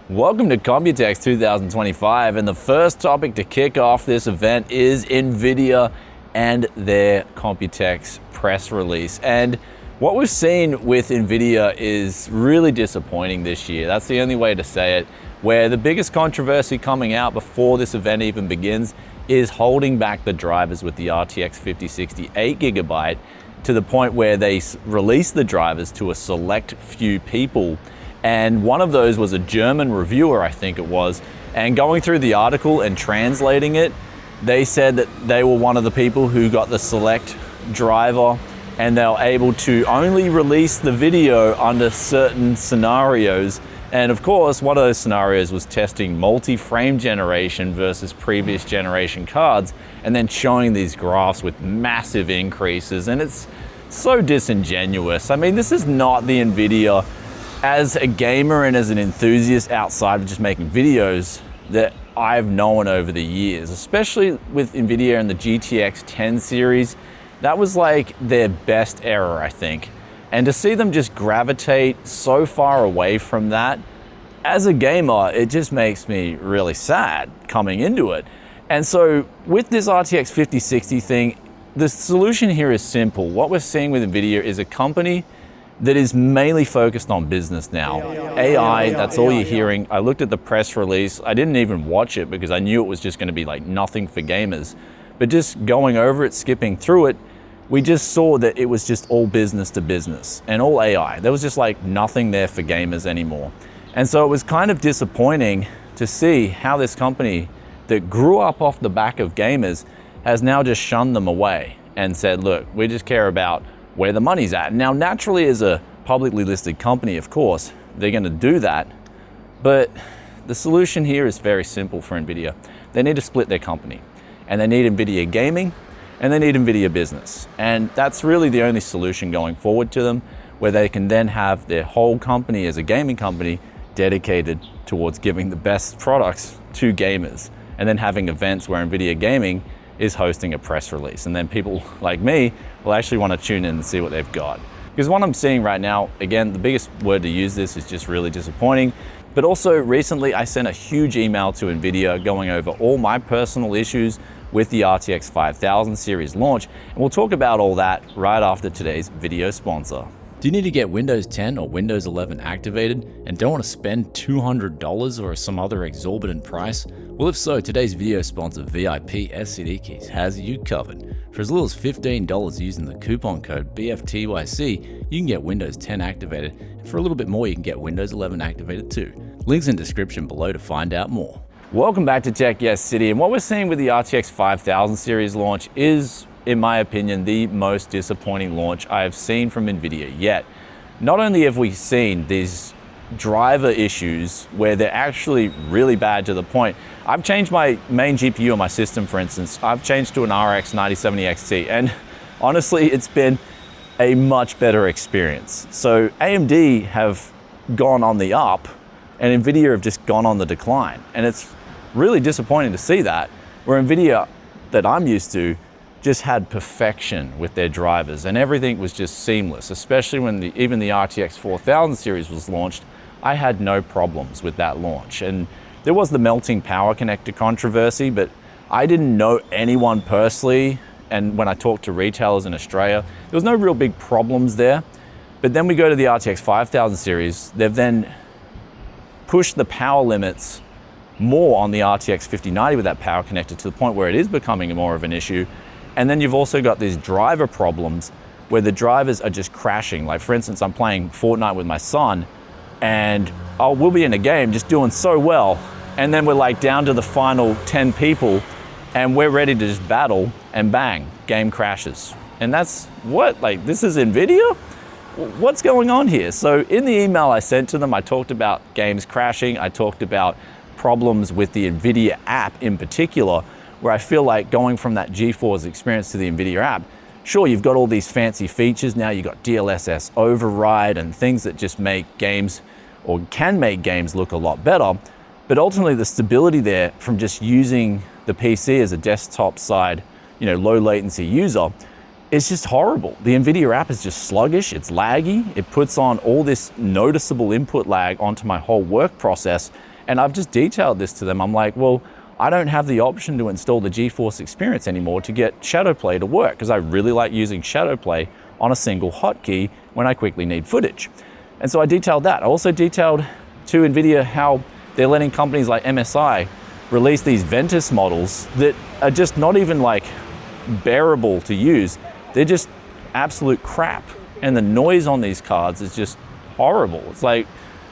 Welcome to Computex 2025, and the first topic to kick off this event is Nvidia and their Computex press release. And what we've seen with Nvidia is really disappointing this year. That's the only way to say it, where the biggest controversy coming out before this event even begins is holding back the drivers with the RTX 5060 8GB to the point where they release the drivers to a select few people. And one of those was a German reviewer, I think it was, and going through the article and translating it, they said that they were one of the people who got the select driver, and they were able to only release the video under certain scenarios. And of course, one of those scenarios was testing multi-frame generation versus previous generation cards, and then showing these graphs with massive increases. And it's so disingenuous. I mean, this is not the Nvidia as a gamer and as an enthusiast outside of just making videos that I've known over the years, especially with Nvidia and the GTX 10 series. That was like their best era, I think. And to see them just gravitate so far away from that, as a gamer, it just makes me really sad coming into it. And so with this RTX 5060 thing, the solution here is simple. What we're seeing with Nvidia is a company that is mainly focused on business now. AI, that's all you're hearing. I looked at the press release. I didn't even watch it because I knew it was just going to be like nothing for gamers. But just going over it, skipping through it, we just saw that it was just all business to business and all AI. There was just like nothing there for gamers anymore. And so it was kind of disappointing to see how this company that grew up off the back of gamers has now just shunned them away and said, look, we just care about where the money's at. Now, naturally, as a publicly listed company, of course, they're gonna do that. But the solution here is very simple for Nvidia. They need to split their company, and they need Nvidia Gaming, and they need Nvidia Business. And that's really the only solution going forward to them, where they can then have their whole company as a gaming company dedicated towards giving the best products to gamers, and then having events where Nvidia Gaming is hosting a press release. And then people like me will actually want to tune in and see what they've got. Because what I'm seeing right now, again, the biggest word to use this is just really disappointing. But also recently I sent a huge email to Nvidia going over all my personal issues with the RTX 5000 series launch. And we'll talk about all that right after today's video sponsor. Do you need to get Windows 10 or Windows 11 activated and don't want to spend $200 or some other exorbitant price? Well, if so, today's video sponsor VIP SCD Keys has you covered. For as little as $15 using the coupon code BFTYC, you can get Windows 10 activated, and for a little bit more you can get Windows 11 activated too. Links in description below to find out more. Welcome back to Tech Yes City, and what we're seeing with the RTX 5000 series launch is, in my opinion, the most disappointing launch I have seen from Nvidia yet. Not only have we seen these driver issues where they're actually really bad to the point, I've changed my main GPU on my system, for instance. I've changed to an RX 9070 XT, and honestly, it's been a much better experience. So AMD have gone on the up, and Nvidia have just gone on the decline. And it's really disappointing to see that, where Nvidia that I'm used to just had perfection with their drivers, and everything was just seamless, especially when even the RTX 4000 series was launched. I had no problems with that launch. And there was the melting power connector controversy, but I didn't know anyone personally, and when I talked to retailers in Australia, there was no real big problems there. But then we go to the RTX 5000 series, they've then pushed the power limits more on the RTX 5090 with that power connector to the point where it is becoming more of an issue. And then you've also got these driver problems where the drivers are just crashing. Like, for instance, I'm playing Fortnite with my son, and we'll be in a game just doing so well, and then we're like down to the final 10 people, and we're ready to just battle, and bang, game crashes. And that's what, like, this is Nvidia? What's going on here? So in the email I sent to them, I talked about games crashing, I talked about problems with the Nvidia app in particular, where I feel like going from that GeForce experience to the Nvidia app, sure, you've got all these fancy features now, you've got DLSS override and things that just make games, or can make games look a lot better, but ultimately the stability there from just using the PC as a desktop side, low latency user, is just horrible. The Nvidia app is just sluggish, it's laggy, it puts on all this noticeable input lag onto my whole work process, And I've just detailed this to them. I'm like, well, I don't have the option to install the GeForce Experience anymore to get Shadowplay to work, because I really like using Shadowplay on a single hotkey when I quickly need footage. And so I detailed that. I also detailed to Nvidia how they're letting companies like MSI release these Ventus models that are just not even like bearable to use. They're just absolute crap. And the noise on these cards is just horrible. It's like,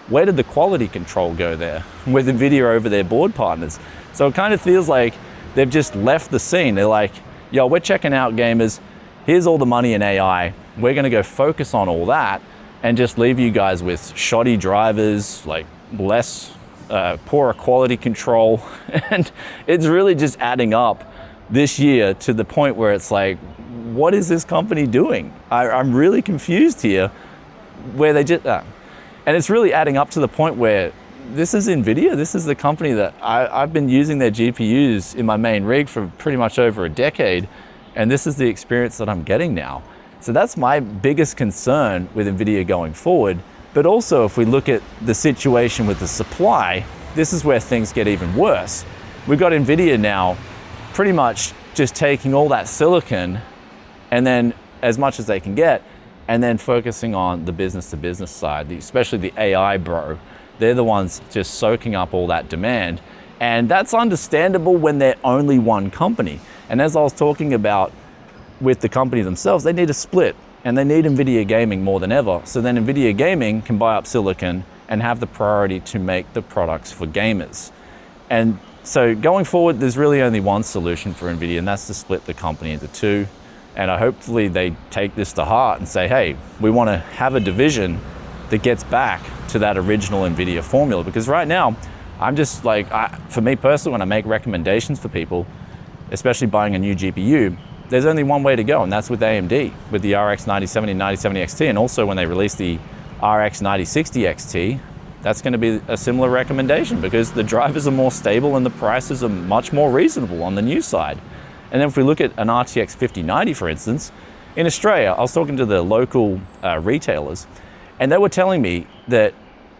where did the quality control go there with Nvidia over their board partners? So it kind of feels like they've just left the scene. They're like, yo, we're checking out gamers. Here's all the money in AI. We're gonna go focus on all that and just leave you guys with shoddy drivers, like less poorer quality control. And it's really just adding up this year to the point where it's like, what is this company doing? I'm really confused here, where they just, and it's really adding up to the point where this is Nvidia. This is the company that I've been using their GPUs in my main rig for pretty much over a decade. And this is the experience that I'm getting now. So that's my biggest concern with Nvidia going forward. But also, if we look at the situation with the supply, this is where things get even worse. We've got Nvidia now pretty much just taking all that silicon and then as much as they can get, and then focusing on the business to business side, especially the AI bro. They're the ones just soaking up all that demand. And that's understandable when they're only one company. And as I was talking about with the company themselves, they need a split, and they need Nvidia Gaming more than ever. So then Nvidia Gaming can buy up silicon and have the priority to make the products for gamers. And so going forward, there's really only one solution for Nvidia, and that's to split the company into two. And hopefully they take this to heart and say, hey, we want to have a division that gets back to that original Nvidia formula. Because right now, I'm just like, for me personally, when I make recommendations for people, especially buying a new GPU, there's only one way to go, and that's with AMD, with the RX 9070 and 9070 XT. And also when they release the RX 9060 XT, that's going to be a similar recommendation, because the drivers are more stable and the prices are much more reasonable on the new side. And then if we look at an RTX 5090, for instance, in Australia, I was talking to the local retailers, and they were telling me that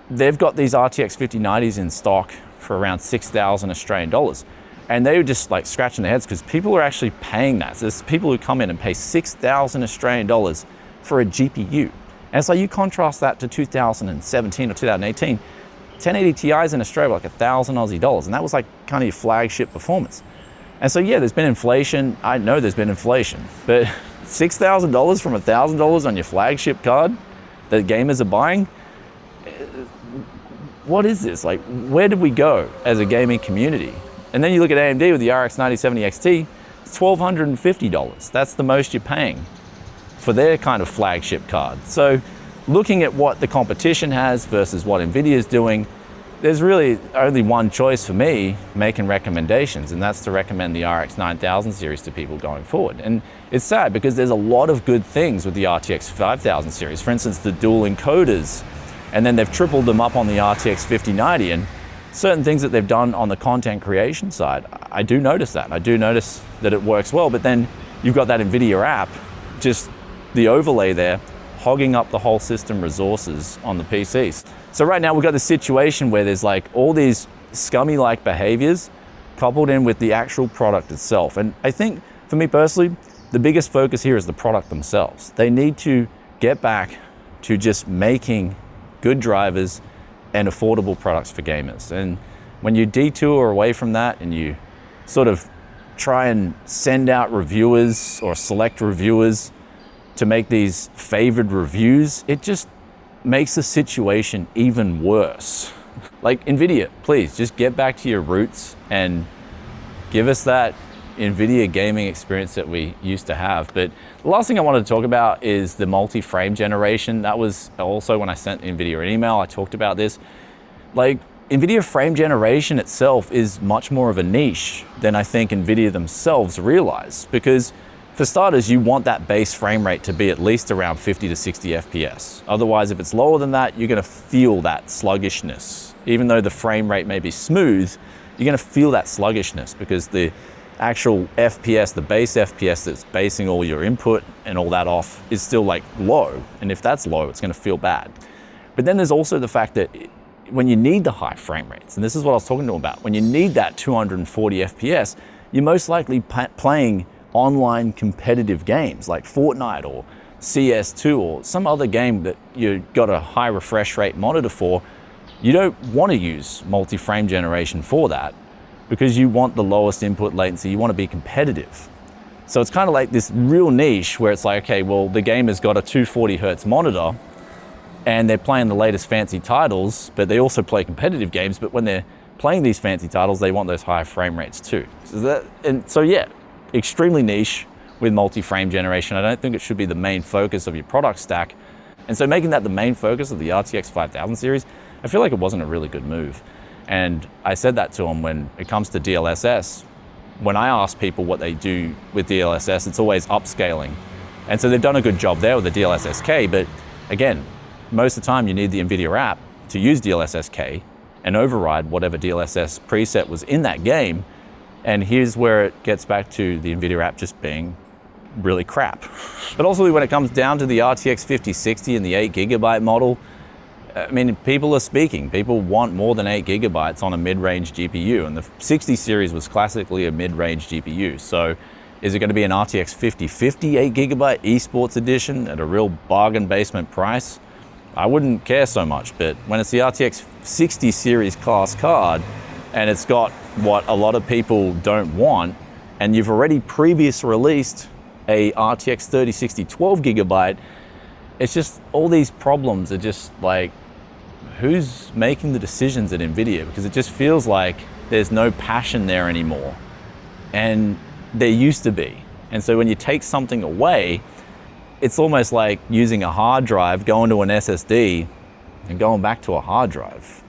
they've got these RTX 5090s in stock for around 6,000 Australian dollars. And they were just like scratching their heads, because people are actually paying that. So there's people who come in and pay 6,000 Australian dollars for a GPU. And so you contrast that to 2017 or 2018, 1080 Ti's in Australia were like 1,000 Aussie dollars. And that was like kind of your flagship performance. And so, yeah, there's been inflation. I know there's been inflation, but $6,000 from $1,000 on your flagship card that gamers are buying, what is this? Like, where did we go as a gaming community? And then you look at AMD with the RX 9070 XT, it's $1,250. That's the most you're paying for their kind of flagship card. So looking at what the competition has versus what Nvidia is doing, there's really only one choice for me making recommendations, and that's to recommend the RX 9000 series to people going forward. And it's sad, because there's a lot of good things with the RTX 5000 series. For instance, the dual encoders, and then they've tripled them up on the RTX 5090, and certain things that they've done on the content creation side, I do notice that. I do notice that it works well, but then you've got that Nvidia app, just the overlay there, hogging up the whole system resources on the PCs. So right now we've got this situation where there's like all these scummy-like behaviors coupled in with the actual product itself. And I think, for me personally, the biggest focus here is the product themselves. They need to get back to just making good drivers and affordable products for gamers. And when you detour away from that and you sort of try and send out reviewers or select reviewers to make these favored reviews, it just makes the situation even worse. Like, Nvidia, please just get back to your roots and give us that Nvidia gaming experience that we used to have. But the last thing I wanted to talk about is the multi-frame generation. That was also when I sent Nvidia an email, I talked about this. Like, Nvidia frame generation itself is much more of a niche than I think Nvidia themselves realize, because for starters, you want that base frame rate to be at least around 50 to 60 FPS. Otherwise, if it's lower than that, you're gonna feel that sluggishness. Even though the frame rate may be smooth, you're gonna feel that sluggishness, because the actual FPS, the base FPS that's basing all your input and all that off, is still like low. And if that's low, it's gonna feel bad. But then there's also the fact that when you need the high frame rates, and this is what I was talking to them about, when you need that 240 FPS, you're most likely playing online competitive games like Fortnite or CS2 or some other game that you've got a high refresh rate monitor for. You don't want to use multi-frame generation for that because you want the lowest input latency, you want to be competitive. So it's kind of like this real niche where it's like, okay, well, the game has got a 240 hertz monitor and they're playing the latest fancy titles, but they also play competitive games, but when they're playing these fancy titles, they want those higher frame rates too. So yeah, extremely niche with multi-frame generation. I don't think it should be the main focus of your product stack. And so making that the main focus of the RTX 5000 series, I feel like it wasn't a really good move. And I said that to them when it comes to DLSS. When I ask people what they do with DLSS, it's always upscaling. And so they've done a good job there with the DLSS-K, but again, most of the time you need the Nvidia app to use DLSS-K and override whatever DLSS preset was in that game. And here's where it gets back to the Nvidia app just being really crap. But also when it comes down to the RTX 5060 and the 8GB model, I mean, people are speaking. People want more than 8GB on a mid-range GPU, and the 60 series was classically a mid-range GPU. So is it going to be an RTX 5050 8GB esports edition at a real bargain basement price? I wouldn't care so much, but when it's the RTX 60 series class card, and it's got what a lot of people don't want, and you've already previously released a RTX 3060 12GB, it's just all these problems are just like, who's making the decisions at Nvidia? Because it just feels like there's no passion there anymore, and there used to be. And so when you take something away, it's almost like using a hard drive, going to an SSD and going back to a hard drive.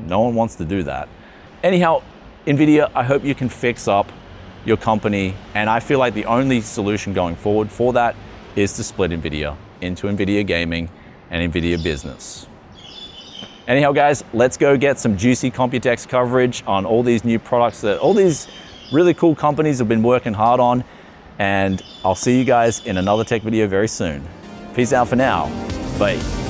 No one wants to do that. Anyhow, Nvidia, I hope you can fix up your company, and I feel like the only solution going forward for that is to split Nvidia into Nvidia Gaming and Nvidia Business. Anyhow, guys, let's go get some juicy Computex coverage on all these new products that all these really cool companies have been working hard on, and I'll see you guys in another tech video very soon. Peace out for now. Bye.